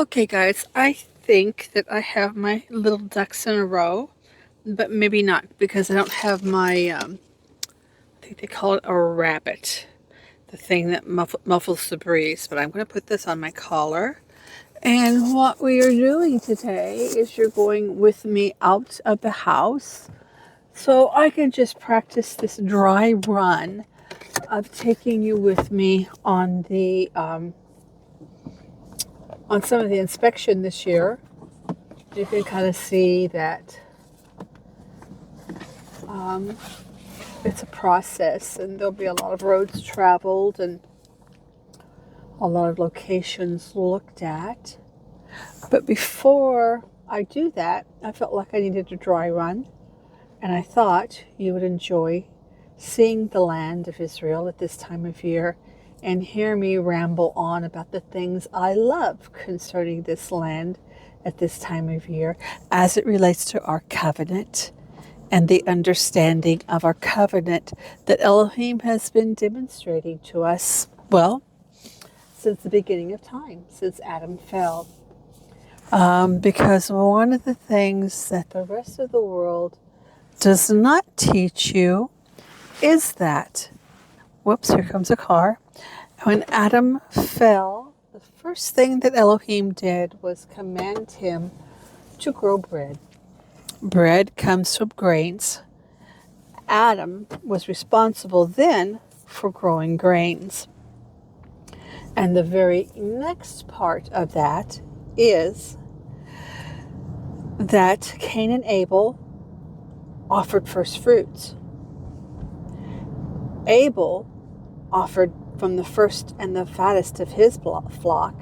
Okay, guys, I think that I have my little ducks in a row, but maybe not because I don't have my, I think they call it a rabbit, the thing that muffles the breeze. But I'm going to put this on my collar. And what we are doing today is you're going with me out of the house so I can just practice this dry run of taking you with me on on some of the inspection this year. You can kind of see that um, it's a process, and there'll be a lot of roads traveled and a lot of locations looked at. But before I do that, I felt like I needed a dry run, and I thought you would enjoy seeing the land of Israel at this time of year and hear me ramble on about the things I love concerning this land at this time of year as it relates to our covenant and the understanding of our covenant that Elohim has been demonstrating to us, well, since the beginning of time, since Adam fell. Because one of the things that the rest of the world does not teach you is that, whoops, here comes a car. When Adam fell, the first thing that Elohim did was command him to grow bread. Bread comes from grains. Adam was responsible then for growing grains. And the very next part of that is that Cain and Abel offered first fruits. Abel offered from the first and the fattest of his flock,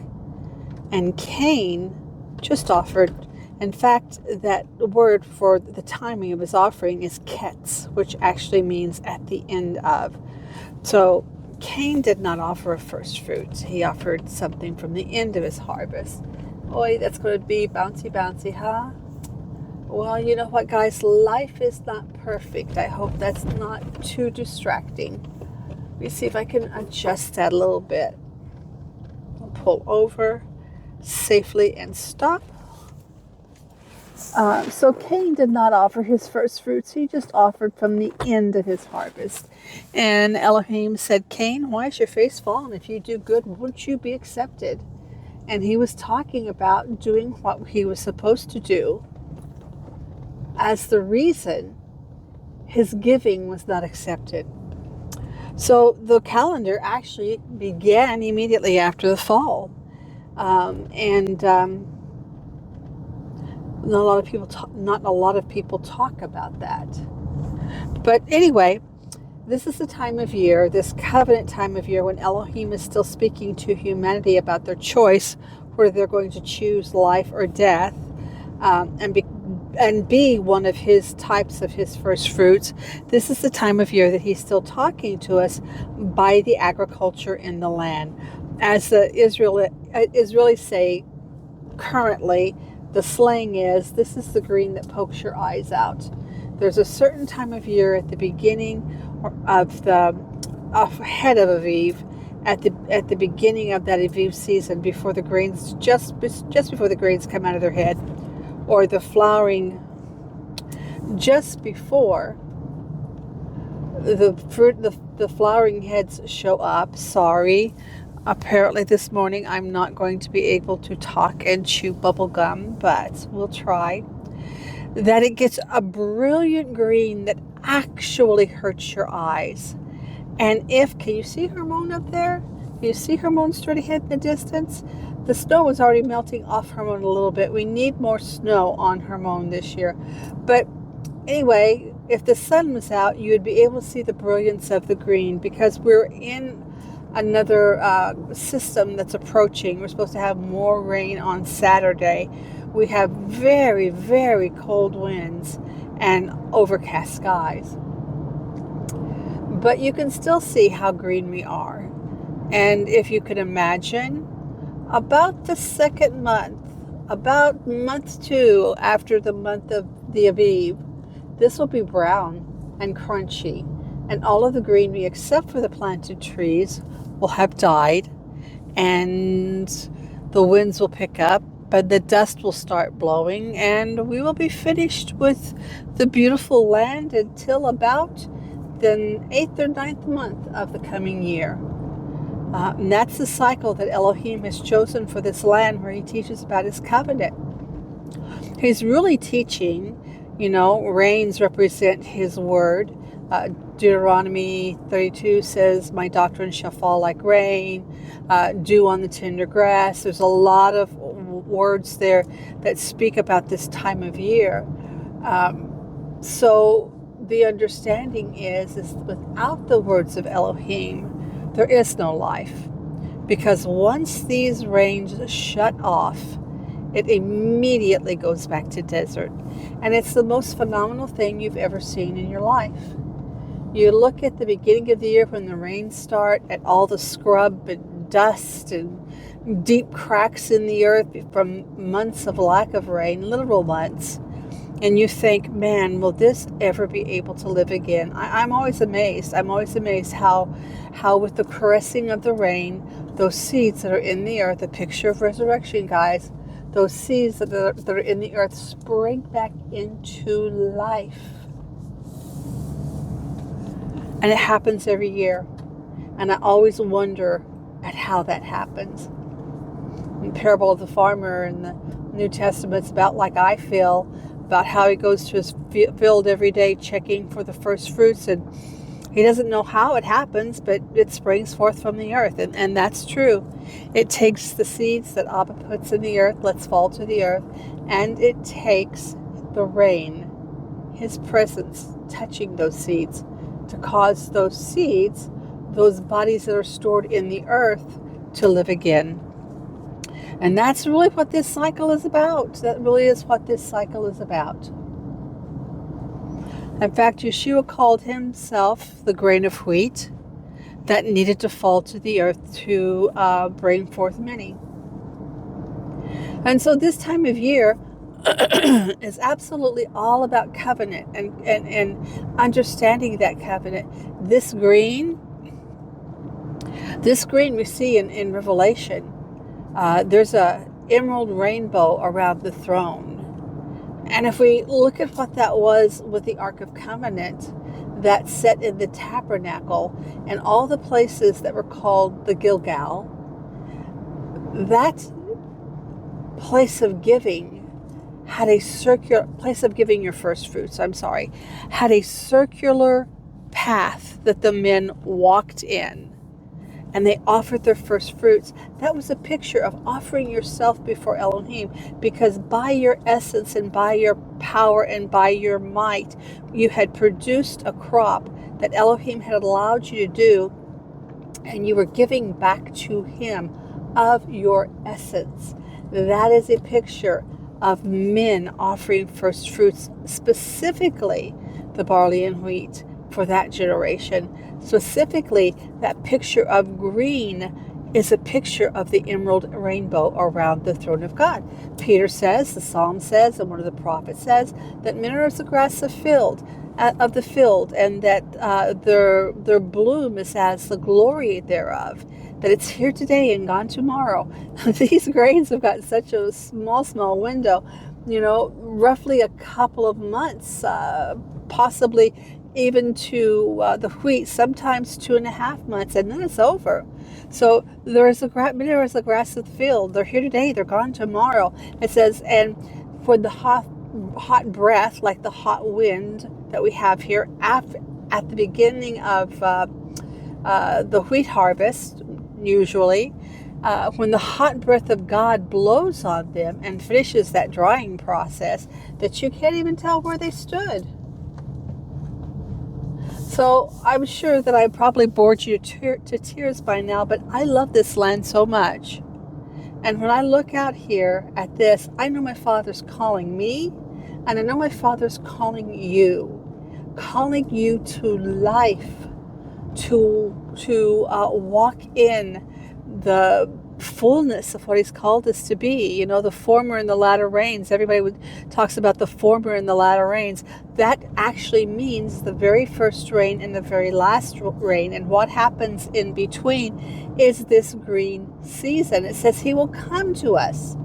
and Cain just offered. In fact, that word for the timing of his offering is ketz, which actually means at the end of. So Cain did not offer a first fruit. He offered something from the end of his harvest. Boy, that's going to be bouncy, bouncy, huh? Well, you know what, guys? Life is not perfect. I hope that's not too distracting. Let me see if I can adjust that a little bit. I'll pull over safely and stop. So Cain did not offer his first fruits. He just offered from the end of his harvest. And Elohim said, Cain, why is your face fallen? If you do good, won't you be accepted? And he was talking about doing what he was supposed to do as the reason his giving was not accepted. So the calendar actually began immediately after the fall. Not a lot of people talk about that. But anyway, this is the time of year, this covenant time of year, when Elohim is still speaking to humanity about their choice, whether they're going to choose life or death, and be one of his types of his first fruits. This is the time of year that he's still talking to us by the agriculture in the land. As the Israelis say currently, the slang is, this is the green that pokes your eyes out. There's a certain time of year at the beginning of ahead of Aviv, at the beginning of that Aviv season, before the grains, just before the grains come out of their head, or the flowering just before the flowering heads show up. Sorry. Apparently this morning I'm not going to be able to talk and chew bubble gum, but we'll try. That it gets a brilliant green that actually hurts your eyes. And can you see Hermone up there? Can you see Hermone straight ahead in the distance? The snow is already melting off Hermone a little bit. We need more snow on Hermone this year. But anyway, if the sun was out, you would be able to see the brilliance of the green, because we're in another system that's approaching. We're supposed to have more rain on Saturday. We have very, very cold winds and overcast skies. But you can still see how green we are. And if you can imagine, about the second month, about month 2 after the month of the Aviv, this will be brown and crunchy. And all of the greenery, except for the planted trees, will have died. And the winds will pick up, but the dust will start blowing, and we will be finished with the beautiful land until about the 8th or 9th month of the coming year. And that's the cycle that Elohim has chosen for this land, where he teaches about his covenant. He's really teaching, rains represent his word. Deuteronomy 32 says, my doctrine shall fall like rain, dew on the tender grass. There's a lot of words there that speak about this time of year. So the understanding is without the words of Elohim, there is no life. Because once these rains shut off, it immediately goes back to desert. And it's the most phenomenal thing you've ever seen in your life. You look at the beginning of the year when the rains start, at all the scrub and dust and deep cracks in the earth from months of lack of rain, literal months. And you think, man, will this ever be able to live again? I'm always amazed. I'm always amazed how with the caressing of the rain, those seeds that are in the earth, a picture of resurrection, guys, those seeds that are in the earth spring back into life. And it happens every year. And I always wonder at how that happens. The parable of the farmer in the New Testament's about like I feel, about how he goes to his field every day checking for the first fruits, and he doesn't know how it happens, but it springs forth from the earth. And that's true. It takes the seeds that Abba puts in the earth, lets fall to the earth, and it takes the rain, his presence touching those seeds, to cause those seeds, those bodies that are stored in the earth, to live again. And that's really what this cycle is about. That really is what this cycle is about. In fact, Yeshua called himself the grain of wheat that needed to fall to the earth to bring forth many. And so this time of year is absolutely all about covenant and understanding that covenant. This green we see in Revelation. There's a emerald rainbow around the throne. And if we look at what that was with the Ark of Covenant, that's set in the tabernacle and all the places that were called the Gilgal, that place of giving had a circular place of giving your first fruits, had a circular path that the men walked in. And they offered their first fruits. That was a picture of offering yourself before Elohim, because by your essence and by your power and by your might, you had produced a crop that Elohim had allowed you to do, and you were giving back to him of your essence. That is a picture of men offering first fruits, specifically the barley and wheat for that generation. Specifically, that picture of green is a picture of the emerald rainbow around the throne of God. Peter says, the Psalm says, and one of the prophets says, that men are as the grass of the field, and that their bloom is as the glory thereof. That it's here today and gone tomorrow. These grains have got such a small window, roughly a couple of months, possibly even to the wheat, sometimes 2.5 months, and then it's over. So many are as the grass of the field. They're here today, they're gone tomorrow. It says, and for the hot breath, like the hot wind that we have here at the beginning of the wheat harvest, usually, when the hot breath of God blows on them and finishes that drying process, that you can't even tell where they stood. So I'm sure that I probably bored you to tears by now, but I love this land so much. And when I look out here at this, I know my Father's calling me, and I know my Father's calling you to life, to walk in the fullness of what he's called us to be. You know, the former and the latter rains. Everybody talks about the former and the latter rains. That actually means the very first rain and the very last rain. And what happens in between is this green season. It says he will come to us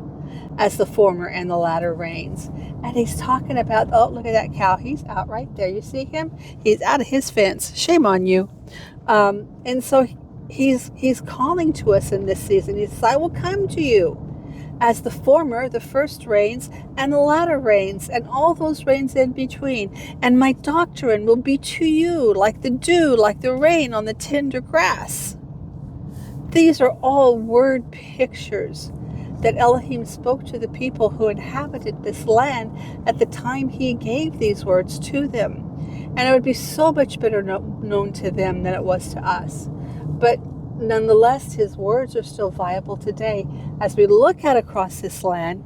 as the former and the latter rains. And he's talking about, oh, look at that cow. He's out right there. You see him? He's out of his fence. Shame on you. And so he's calling to us in this season. He says, I will come to you as the former, the first rains, and the latter rains, and all those rains in between. And my doctrine will be to you like the dew, like the rain on the tender grass. These are all word pictures that Elohim spoke to the people who inhabited this land at the time he gave these words to them. And it would be so much better known to them than it was to us. But nonetheless, his words are still viable today. As we look out across this land,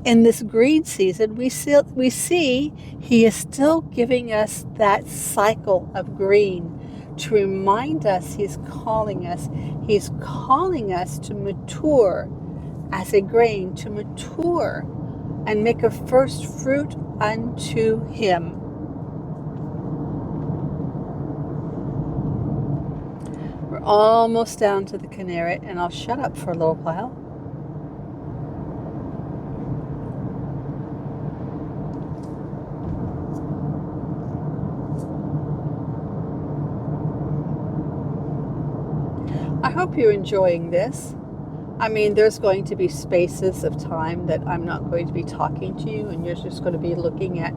in this green season, we see he is still giving us that cycle of green to remind us he's calling us. He's calling us to mature as a grain, to mature and make a first fruit unto him. We're almost down to the Kinneret, and I'll shut up for a little while. I hope you're enjoying this. I mean, there's going to be spaces of time that I'm not going to be talking to you, and you're just going to be looking at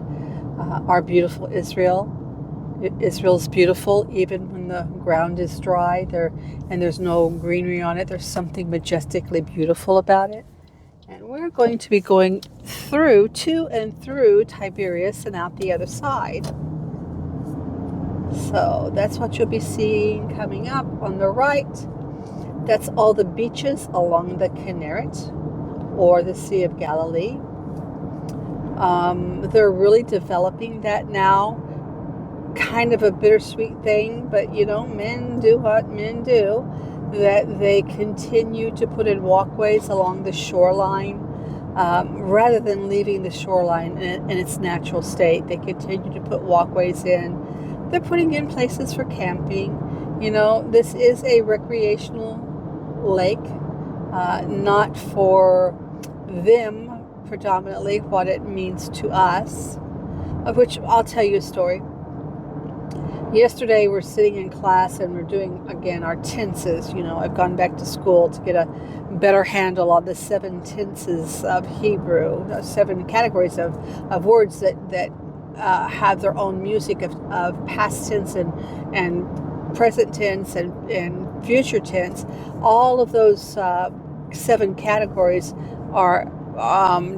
our beautiful Israel. Israel's beautiful even when the ground is dry and there's no greenery on it. There's something majestically beautiful about it. And we're going to be going through Tiberias and out the other side. So that's what you'll be seeing coming up on the right. That's all the beaches along the Kinneret or the Sea of Galilee. They're really developing that now. Kind of a bittersweet thing, but you know, men do what men do, that they continue to put in walkways along the shoreline rather than leaving the shoreline in its natural state. They continue to put walkways in. They're putting in places for camping. You know, this is a recreational lake, not for them predominantly, what it means to us, of which I'll tell you a story. Yesterday we're sitting in class and we're doing again our tenses. You know, I've gone back to school to get a better handle on the 7 tenses of Hebrew, 7 categories of words that have their own music of past tense and present tense and future tense. All of those 7 categories are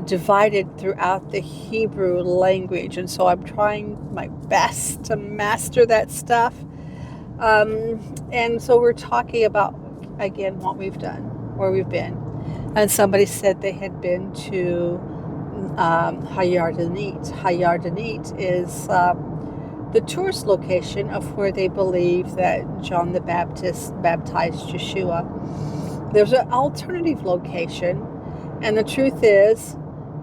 divided throughout the Hebrew language, and so I'm trying my best to master that stuff. And so we're talking about again what we've done, where we've been, and somebody said they had been to Hayar Danit. Hayar Danit is the tourist location of where they believe that John the Baptist baptized Yeshua. There's an alternative location. And the truth is,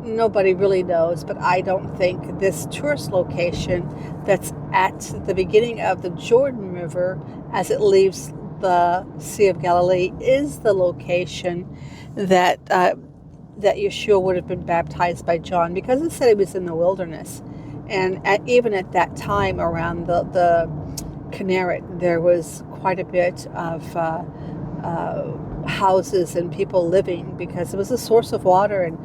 nobody really knows, but I don't think this tourist location that's at the beginning of the Jordan River as it leaves the Sea of Galilee is the location that Yeshua would have been baptized by John, because it said he was in the wilderness. And even at that time around the Kinneret, there was quite a bit of houses and people living, because it was a source of water, and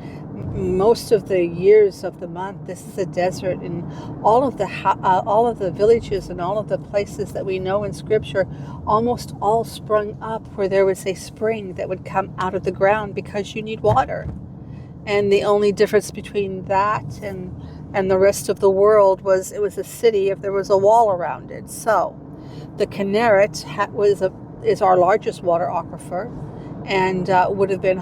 most of the years of the month this is a desert, and all of the villages and all of the places that we know in Scripture almost all sprung up where there was a spring that would come out of the ground because you need water. And the only difference between that and the rest of the world was it was a city if there was a wall around it. So the Kinneret is our largest water aquifer, and would have been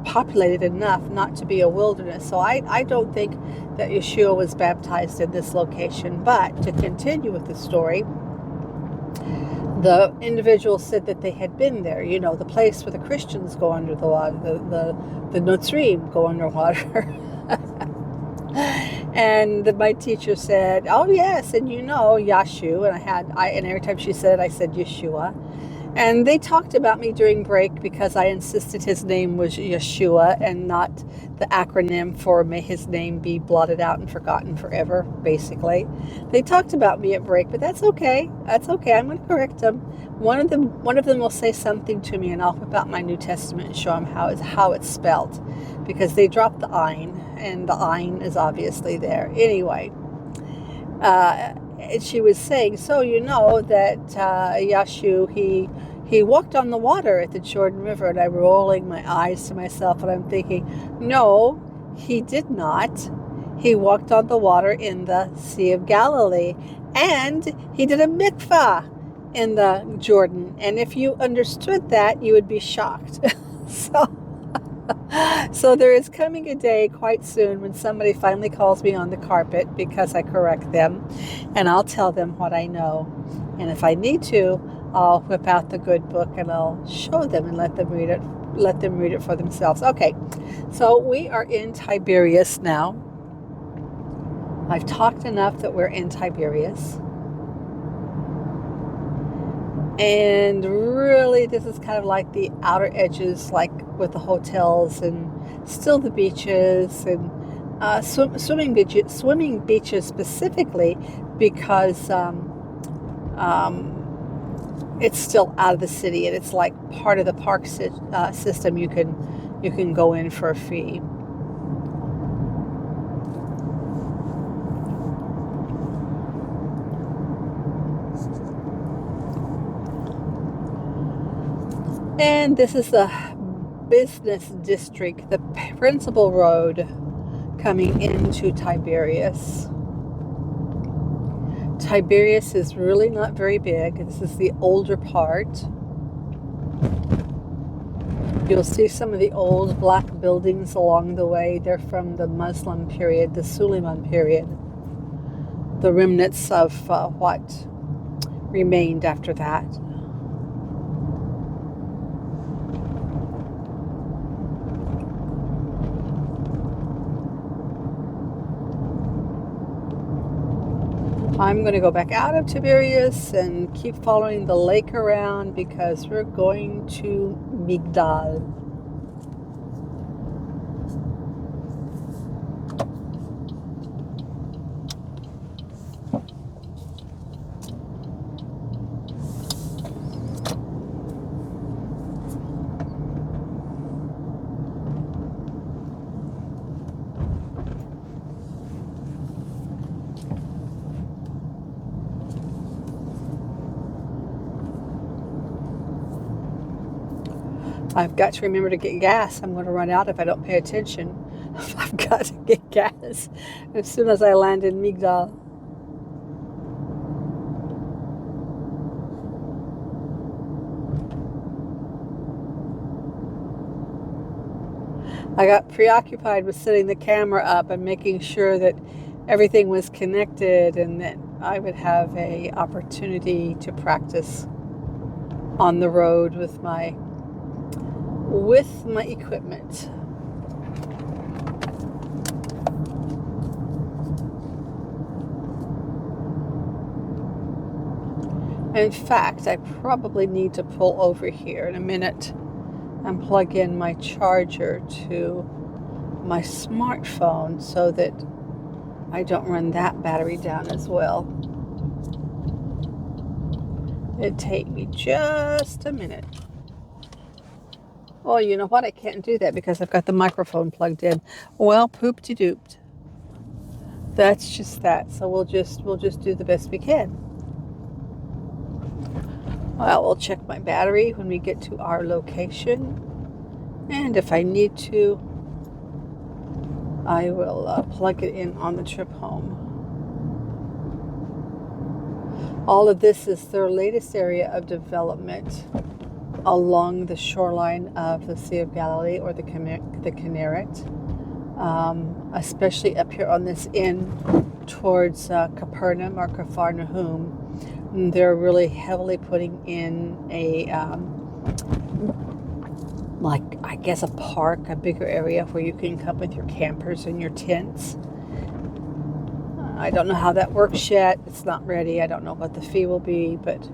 populated enough not to be a wilderness. So I don't think that Yeshua was baptized in this location. But to continue with the story, the individual said that they had been there, the place where the Christians go under the water, the Notzrim go underwater. And my teacher said, "Oh yes, and Yashu," and every time she said it, I said Yeshua. And they talked about me during break because I insisted his name was Yeshua and not the acronym for may his name be blotted out and forgotten forever, basically. They talked about me at break, but that's okay. That's okay. I'm going to correct them. One of them will say something to me, and I'll whip out my New Testament and show them how it's spelled, because they dropped the ein, and the ein is obviously there. Anyway, and she was saying, so that Yashu, he walked on the water at the Jordan River, and I'm rolling my eyes to myself, and I'm thinking, no, he did not. He walked on the water in the Sea of Galilee, and he did a mikvah in the Jordan. And if you understood that, you would be shocked. So there is coming a day quite soon when somebody finally calls me on the carpet because I correct them, and I'll tell them what I know. And if I need to, I'll whip out the good book and I'll show them and let them read it for themselves. Okay, so we are in Tiberias now. I've talked enough that we're in Tiberias. And really, this is kind of like the outer edges, like with the hotels and still the beaches and swimming beaches specifically, because it's still out of the city and it's like part of the park system. You can go in for a fee. And this is the business district, the principal road coming into Tiberias. Tiberias is really not very big. This is the older part. You'll see some of the old black buildings along the way. They're from the Muslim period, the Suleiman period. The remnants of what remained after that. I'm going to go back out of Tiberias and keep following the lake around because we're going to Migdal. I've got to remember to get gas. I'm going to run out if I don't pay attention. I've got to get gas as soon as I land in Migdal. I got preoccupied with setting the camera up and making sure that everything was connected and that I would have an opportunity to practice on the road with my equipment. In fact, I probably need to pull over here in a minute and plug in my charger to my smartphone so that I don't run that battery down as well. It'd take me just a minute. Oh, you know what? I can't do that because I've got the microphone plugged in. Well, poop-de-dooped. That's just that. So we'll just do the best we can. Well, we'll check my battery when we get to our location. And if I need to, I will plug it in on the trip home. All of this is their latest area of development along the shoreline of the Sea of Galilee, or the Kinneret, especially up here on this end towards Capernaum or Capharnaum, They're really heavily putting in a, like, I guess a park, a bigger area where you can come with your campers and your tents. I don't know how that works yet. It's not ready. I don't know what the fee will be, but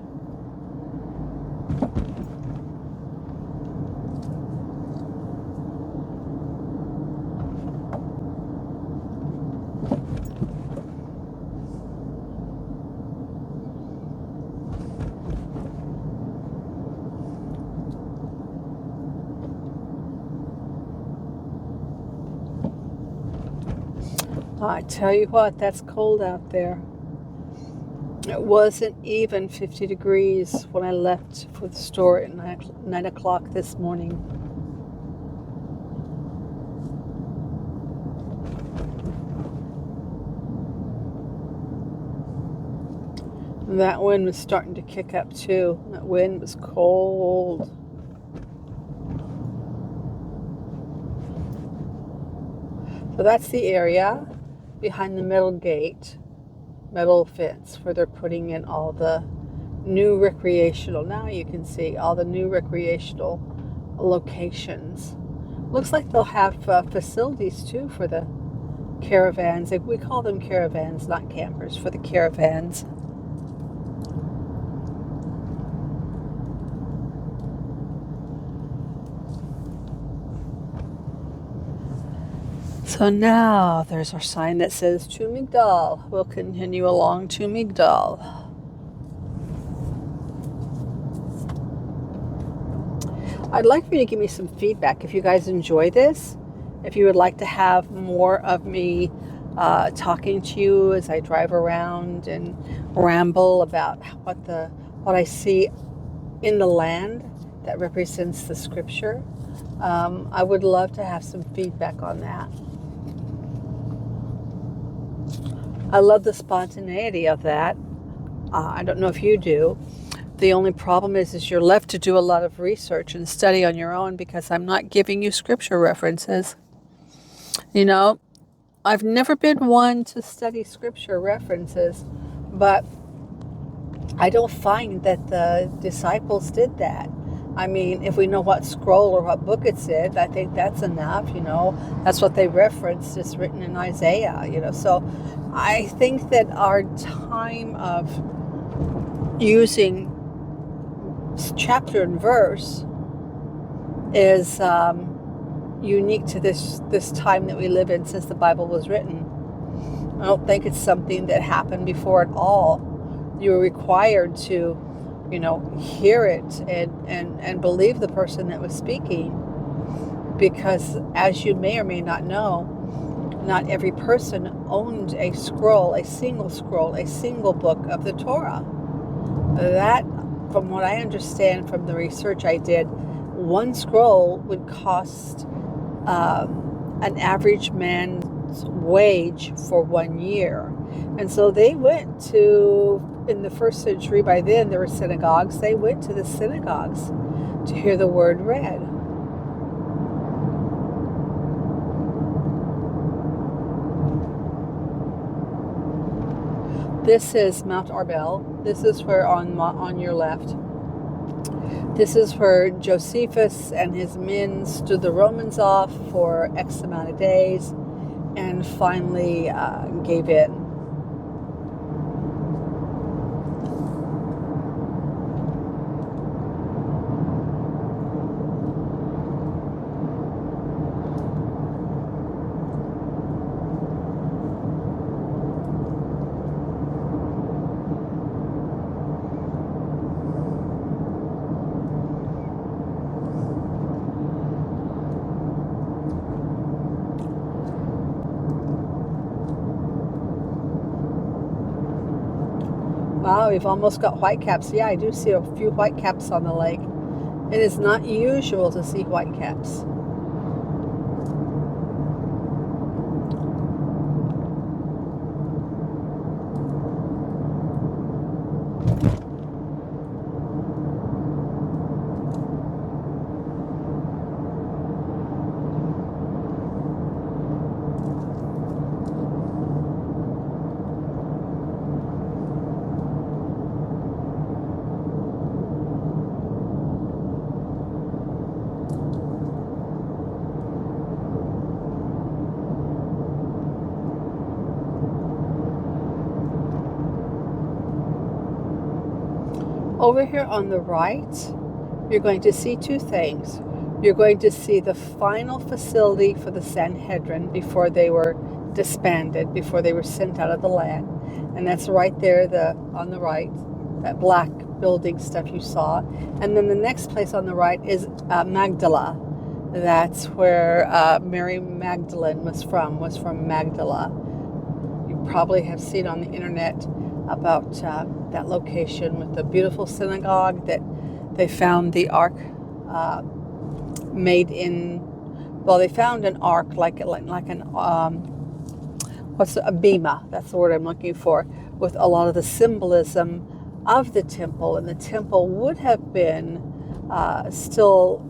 I tell you what, that's cold out there. It wasn't even 50 degrees when I left for the store at 9 o'clock this morning. And that wind was starting to kick up too. That wind was cold. So that's the area behind the metal gate, metal fence, where they're putting in all the new recreational. Now you can see all the new recreational locations. Looks like they'll have facilities too for the caravans. We call them caravans, not campers, for the caravans. So now there's our sign that says to Migdal. We'll continue along to Migdal. I'd like for you to give me some feedback if you guys enjoy this. If you would like to have more of me talking to you as I drive around and ramble about what I see in the land that represents the scripture, I would love to have some feedback on that. I love the spontaneity of that. I don't know if you do. The only problem is you're left to do a lot of research and study on your own because I'm not giving you scripture references. You know, I've never been one to study scripture references, but I don't find that the disciples did that. I mean, if we know what scroll or what book it's in, I think that's enough, That's what they referenced. It's written in Isaiah, So I think that our time of using chapter and verse is unique to this time that we live in since the Bible was written. I don't think it's something that happened before at all. You were required to hear it and believe the person that was speaking, because as you may or may not know, not every person owned a single book of the Torah. That, from what I understand from the research I did, one scroll would cost an average man's wage for 1 year. And so they went to, in the first century, by then there were synagogues, they went to the synagogues to hear the word read. This is Mount Arbel. This is where on your left. This is where Josephus and his men stood the Romans off for X amount of days and finally gave in. Wow, we've almost got whitecaps. Yeah, I do see a few whitecaps on the lake. It is not usual to see whitecaps. Over here on the right, you're going to see two things. You're going to see the final facility for the Sanhedrin before they were disbanded, before they were sent out of the land. And that's right there on the right, that black building stuff you saw. And then the next place on the right is Magdala. That's where Mary Magdalene was from Magdala. You probably have seen on the internet about that location with the beautiful synagogue that they found the ark made in. Well, they found an ark like an what's a bema? That's the word I'm looking for, with a lot of the symbolism of the temple, and the temple would have been still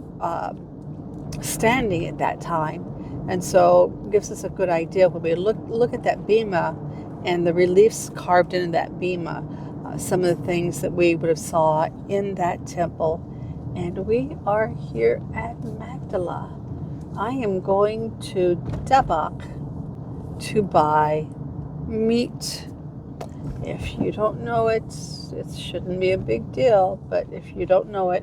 standing at that time, and so it gives us a good idea when we look at that bema and the reliefs carved into that bema, some of the things that we would have saw in that temple. And we are here at Magdala. I am going to Dabak to buy meat. If you don't know it, it shouldn't be a big deal, but if you don't know it,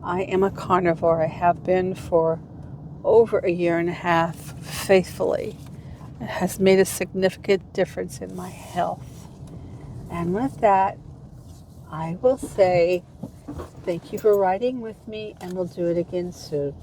I am a carnivore. I have been for over a year and a half faithfully. It has made a significant difference in my health. And with that, I will say thank you for riding with me, and we'll do it again soon.